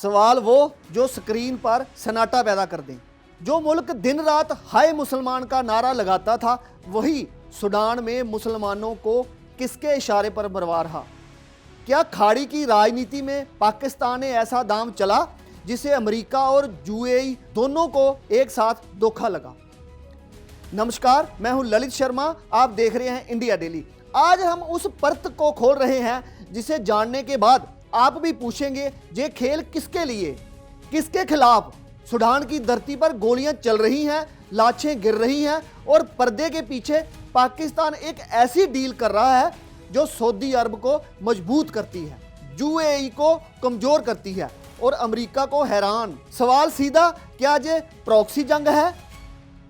सवाल वो जो स्क्रीन पर सन्नाटा पैदा कर दें। जो मुल्क दिन रात हाय मुसलमान का नारा लगाता था, वही सूडान में मुसलमानों को किसके इशारे पर मरवा रहा? क्या खाड़ी की राजनीति में पाकिस्तान ने ऐसा दांव चला जिसे अमेरिका और यूएई दोनों को एक साथ धोखा लगा? नमस्कार, मैं हूं ललित शर्मा, आप देख रहे हैं इंडिया डेली। आज हम उस परत को खोल रहे हैं जिसे जानने के बाद आप भी पूछेंगे, ये खेल किसके लिए, किसके खिलाफ? सूडान की धरती पर गोलियां चल रही हैं, लाशें गिर रही हैं और पर्दे के पीछे पाकिस्तान एक ऐसी डील कर रहा है जो सऊदी अरब को मजबूत करती है, यूएई को कमजोर करती है और अमेरिका को हैरान। सवाल सीधा, क्या ये प्रॉक्सी जंग है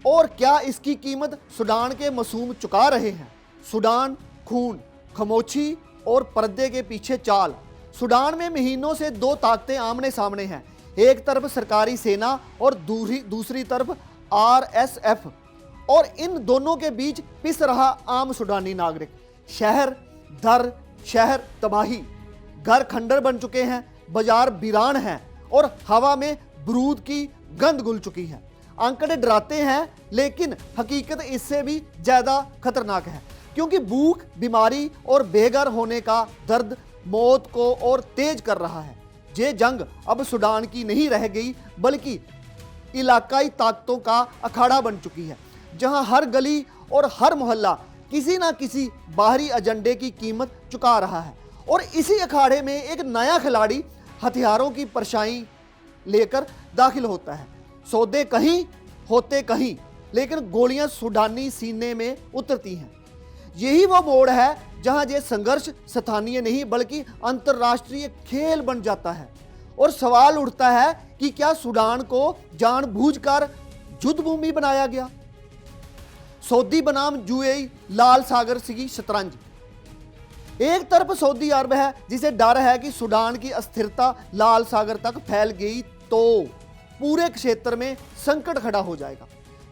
और क्या इसकी कीमत सूडान के मासूम चुका रहे हैं? सूडान, खून, खामोशी और पर्दे के पीछे चाल। सूडान में महीनों से दो ताकतें आमने सामने हैं। एक तरफ सरकारी सेना और दूसरी तरफ आरएसएफ, और इन दोनों के बीच पिस रहा आम सूडानी नागरिक। शहर दर शहर तबाही, घर खंडर बन चुके हैं, बाजार वीरान हैं और हवा में बरूद की गंध घुल चुकी है। आंकड़े डराते हैं, लेकिन हकीकत इससे भी ज़्यादा खतरनाक है, क्योंकि भूख, बीमारी और बेघर होने का दर्द मौत को और तेज कर रहा है। ये जंग अब सूडान की नहीं रह गई, बल्कि इलाकाई ताकतों का अखाड़ा बन चुकी है, जहां हर गली और हर मोहल्ला किसी ना किसी बाहरी एजेंडे की कीमत चुका रहा है। और इसी अखाड़े में एक नया खिलाड़ी हथियारों की परछाई लेकर दाखिल होता है। सौदे कहीं होते कहीं, लेकिन गोलियां सूडानी सीने में उतरती हैं। यही वो मोड़ है जहां ये संघर्ष स्थानीय नहीं बल्कि अंतर्राष्ट्रीय खेल बन जाता है। और सवाल उठता है कि क्या सूडान को जानबूझकर युद्ध भूमि बनाया गया? सऊदी बनाम यूएई लाल सागर की शतरंज। एक तरफ सऊदी अरब है, जिसे डर है कि सूडान की अस्थिरता लाल सागर तक फैल गई तो पूरे क्षेत्र में संकट खड़ा हो जाएगा।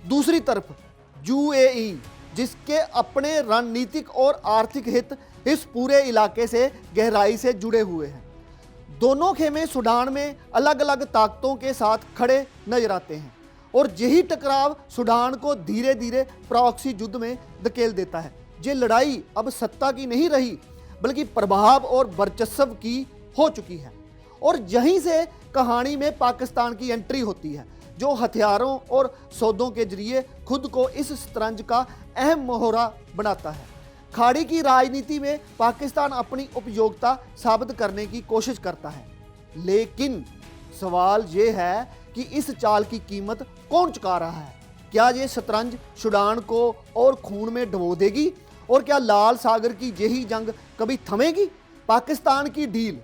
दूसरी तरफ यूएई, जिसके अपने रणनीतिक और आर्थिक हित इस पूरे इलाके से गहराई से जुड़े हुए हैं। दोनों खेमे सूडान में अलग अलग ताकतों के साथ खड़े नजर आते हैं और यही टकराव सूडान को धीरे धीरे प्रॉक्सी युद्ध में धकेल देता है। ये लड़ाई अब सत्ता की नहीं रही, बल्कि प्रभाव और वर्चस्व की हो चुकी है। और यहीं से कहानी में पाकिस्तान की एंट्री होती है, जो हथियारों और सौदों के जरिए खुद को इस शतरंज का अहम मोहरा बनाता है। खाड़ी की राजनीति में पाकिस्तान अपनी उपयोगिता साबित करने की कोशिश करता है, लेकिन सवाल ये है कि इस चाल की कीमत कौन चुका रहा है? क्या ये शतरंज सूडान को और खून में डुबो देगी? और क्या लाल सागर की यही जंग कभी थमेगी? पाकिस्तान की डील,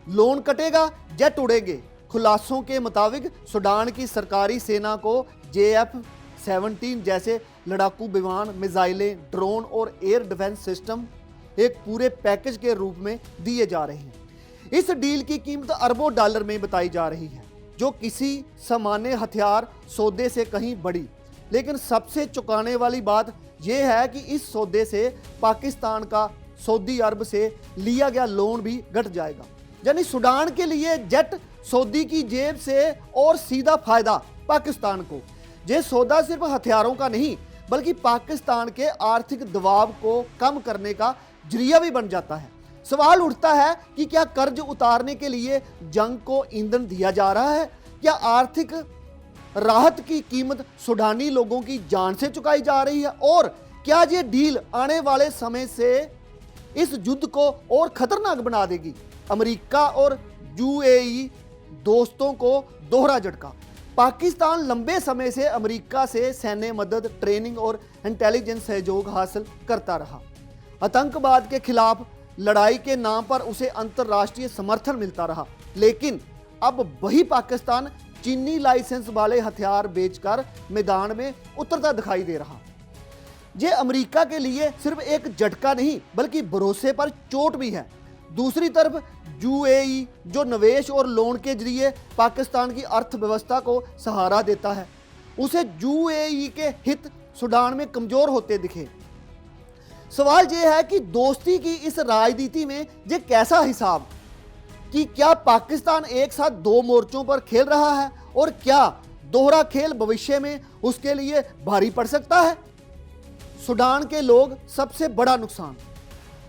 लोन कटेगा, जेट उड़ेंगे। खुलासों के मुताबिक सूडान की सरकारी सेना को JF-17 जैसे लड़ाकू विमान, मिसाइलें, ड्रोन और एयर डिफेंस सिस्टम एक पूरे पैकेज के रूप में दिए जा रहे हैं। इस डील की कीमत अरबों डॉलर में बताई जा रही है, जो किसी सामान्य हथियार सौदे से कहीं बड़ी। लेकिन सबसे चौंकाने वाली बात यह है कि इस सौदे से पाकिस्तान का सऊदी अरब से लिया गया लोन भी घट जाएगा। यानी सूडान के लिए जेट सऊदी की जेब से और सीधा फायदा पाकिस्तान को। ये सौदा सिर्फ हथियारों का नहीं, बल्कि पाकिस्तान के आर्थिक दबाव को कम करने का जरिया भी बन जाता है। सवाल उठता है कि क्या कर्ज उतारने के लिए जंग को ईंधन दिया जा रहा है? क्या आर्थिक राहत की कीमत सूडानी लोगों की जान से चुकाई जा रही है? और क्या ये डील आने वाले समय से इस युद्ध को और खतरनाक बना देगी? अमेरिका और यूएई दोस्तों को दोहरा झटका। पाकिस्तान लंबे समय से अमेरिका से सैन्य मदद, ट्रेनिंग और इंटेलिजेंस सहयोग हासिल करता रहा। आतंकवाद के खिलाफ लड़ाई के नाम पर उसे अंतर्राष्ट्रीय समर्थन मिलता रहा, लेकिन अब वही पाकिस्तान चीनी लाइसेंस वाले हथियार बेचकर मैदान में उतरता दिखाई दे रहा। ये अमेरिका के लिए सिर्फ एक झटका नहीं, बल्कि भरोसे पर चोट भी है। दूसरी तरफ यूएई, जो निवेश और लोन के जरिए पाकिस्तान की अर्थव्यवस्था को सहारा देता है, उसे यूएई के हित सूडान में कमजोर होते दिखे। सवाल यह है कि दोस्ती की इस राजनीति में ये कैसा हिसाब? कि क्या पाकिस्तान एक साथ दो मोर्चों पर खेल रहा है और क्या दोहरा खेल भविष्य में उसके लिए भारी पड़ सकता है? सूडान के लोग सबसे बड़ा नुकसान।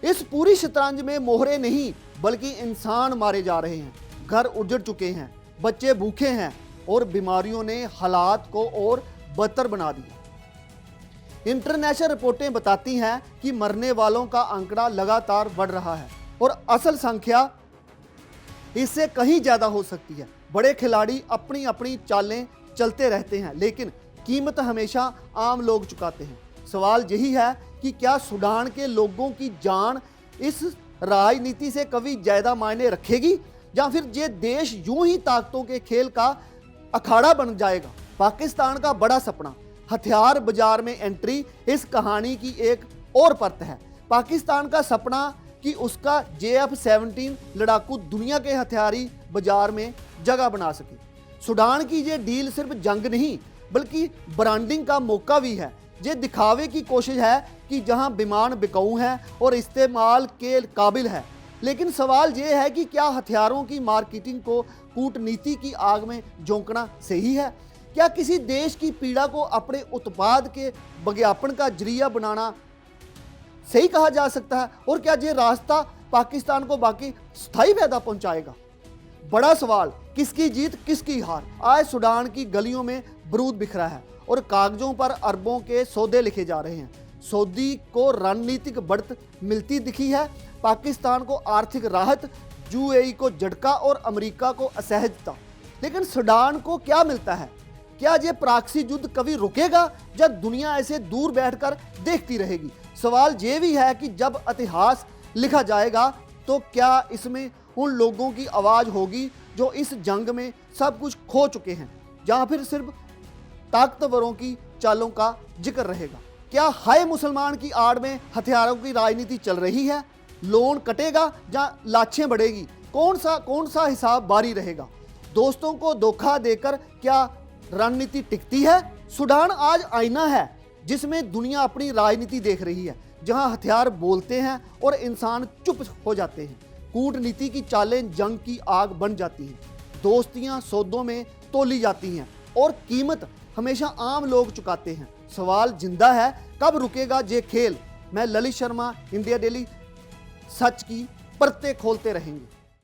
इस पूरी शतरंज में मोहरे नहीं बल्कि इंसान मारे जा रहे हैं, घर उजड़ चुके हैं, बच्चे भूखे हैं और बीमारियों ने हालात को और बदतर बना दिया। इंटरनेशनल रिपोर्टें बताती हैं कि मरने वालों का आंकड़ा लगातार बढ़ रहा है और असल संख्या इससे कहीं ज़्यादा हो सकती है। बड़े खिलाड़ी अपनी अपनी चालें चलते रहते हैं, लेकिन कीमत हमेशा आम लोग चुकाते हैं। सवाल यही है कि क्या सूडान के लोगों की जान इस राजनीति से कभी ज़्यादा मायने रखेगी या फिर ये देश यूं ही ताकतों के खेल का अखाड़ा बन जाएगा? पाकिस्तान का बड़ा सपना, हथियार बाजार में एंट्री, इस कहानी की एक और परत है। पाकिस्तान का सपना कि उसका JF-17 लड़ाकू दुनिया के हथियारी बाजार में जगह बना सके। सूडान की ये डील सिर्फ जंग नहीं बल्कि ब्रांडिंग का मौका भी है। ये दिखावे की कोशिश है कि जहां विमान बिकाऊ है और इस्तेमाल के काबिल है। लेकिन सवाल ये है कि क्या हथियारों की मार्केटिंग को कूटनीति की आग में झोंकना सही है? क्या किसी देश की पीड़ा को अपने उत्पाद के विज्ञापन का जरिया बनाना सही कहा जा सकता है? और क्या ये रास्ता पाकिस्तान को बाकी स्थायी फायदा पहुंचाएगा? बड़ा सवाल, किसकी जीत किसकी हार? आज सूडान की गलियों में बारूद बिखरा है और कागजों पर अरबों के सौदे लिखे जा रहे हैं। सऊदी को रणनीतिक बढ़त मिलती दिखी है, पाकिस्तान को आर्थिक राहत, UAE को झटका और अमेरिका को असहजता। लेकिन सूडान को क्या मिलता है? क्या ये प्रॉक्सी युद्ध कभी रुकेगा या दुनिया ऐसे दूर बैठकर देखती रहेगी? सवाल ये भी है कि जब इतिहास लिखा जाएगा तो क्या इसमें उन लोगों की आवाज़ होगी जो इस जंग में सब कुछ खो चुके हैं, या फिर सिर्फ ताकतवरों की चालों का जिक्र रहेगा? क्या हाय मुसलमान की आड़ में हथियारों की राजनीति चल रही है? लोन कटेगा या लाशें बढ़ेगी? कौन सा हिसाब बारी रहेगा? दोस्तों को धोखा देकर क्या रणनीति टिकती है? सूडान आज आईना है जिसमें दुनिया अपनी राजनीति देख रही है, जहां हथियार बोलते हैं और इंसान चुप हो जाते हैं। कूटनीति की चालें जंग की आग बन जाती हैं, दोस्तियां सौदों में तोली जाती हैं और कीमत हमेशा आम लोग चुकाते हैं। सवाल जिंदा है, कब रुकेगा ये खेल? मैं ललित शर्मा, इंडिया डेली, सच की परतें खोलते रहेंगे।